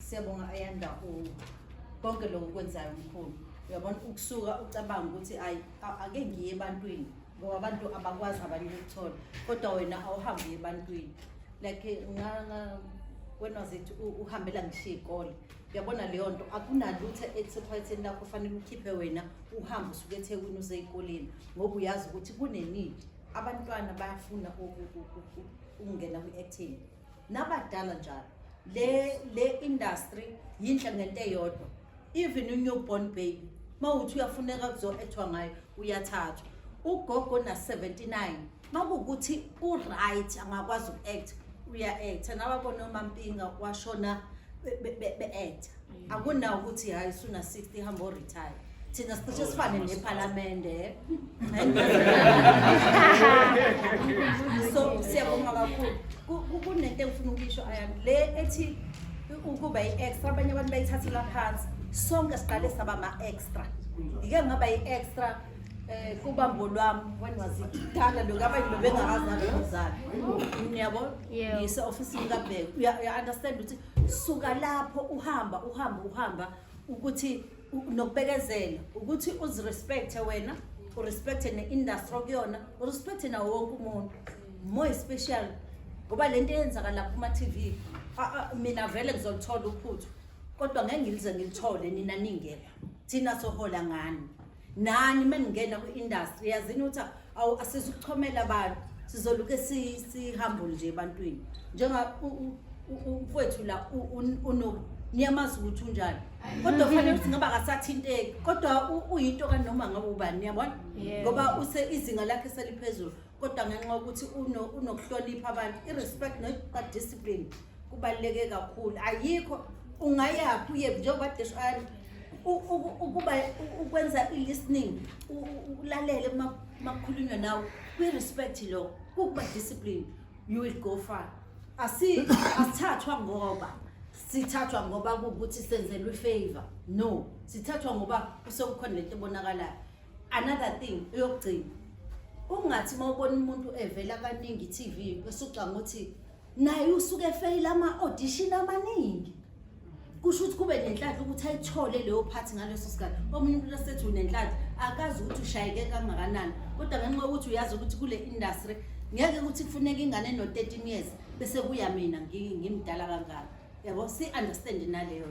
siyabonga ayanda konke lokho kwenzayo umkhulu. Uyabona ukusuka ucabanga ukuthi ake ngiye ebantwini ngoba abantu abakwazi abanye ukuthola kodwa wena awuhambi ebantwini like when was it uhambela ngisho ikole. Uyabona leyo nto akunalutho ethi lakho kufanele ukhiphe wena uhambe usuke eThekwini uze ezikoleni ngoba uyazi ukuthi kunenidi abantwana bayafuna ukungena kwi-acting nabadala njalo. Le industry yinhle ngento eyodwa, even newborn baby mawuthi uyafuneka kuzo-actwa ngayo uyathathwa. Ugogo na 79 makuwukuthi u-right angakwazi uku-act uya-acta. Nababona uMampinga washona be-acta, akunawo ukuthi hayi suna 60 hamba o-retire. Thina sicishe sifane nephalamende. So siyabonga kakhulu. Kunento engifuna ukuyisho ayami le ethi ukuba i-extra abanye abantu bayithathela phansi. Sonke siqale saba ama-extra. Ngike ngaba yi-extra kubambo lwami when was it dala lo abanye bebengakazi nalozalo. Ngiyabona ngise office kaBheka. Uya understand ukuthi suka lapho uhamba ukuthi nokubekezela ukuthi uzirespecte wena, urespecte ne-industry kuyona, urespecte nawo wonke umuntu. More special ngoba lento eyenzakala kuma-TV mina vele ngizolithola uphuthu kodwa ngeke ngilize ngilithole nina ningekho. Thina sohola ngani nani meningena kwi-industry yazini ukuthi asizukuchomela abantu sizoluke sihambule nje ebantwini njenga umfowethu la uNuba niyamazi ukuthi unjani kodwa kufanele ukuthi ngaba akasathinteki kodwa uyinto kanoma ngabe ubani yabona ngoba izinga lakhe seliphezulu kodwa ngenxa ukuthi unokuhlonipha abantu irespect no-discipline kubaluleke kakhulu. Ayikho ungayaphi uye njengoba deshani ukuba ukwenza i-listening ulalele makukhulunywa nawe kwi-respect lo kuba discipline you will go far. Asithathwa ngoba sithathwa ngoba ukuthi senzelwe favor, no, sithathwa ngoba usekukhona lento ebonakalayo. Another thing eyokugcina ungathi mawubona umuntu evela kaningi TV bese ucanga ukuthi naye usuke efail ama-audition amaningi kusho ukuthi kube nenhlanhla ukuthi ayithole leyo phathi ngaleso sikhathi. Omunye umuntu asethi unenhlanhla akazi ukuthi ushayeke kangakanani kodwa ngenxa yokuthi uyazi ukuthi kule industry ngeke ukuthi kufuneka ingane no 13 years bese kuya mina ngimdala kangaka. Yabo si understand naleyo.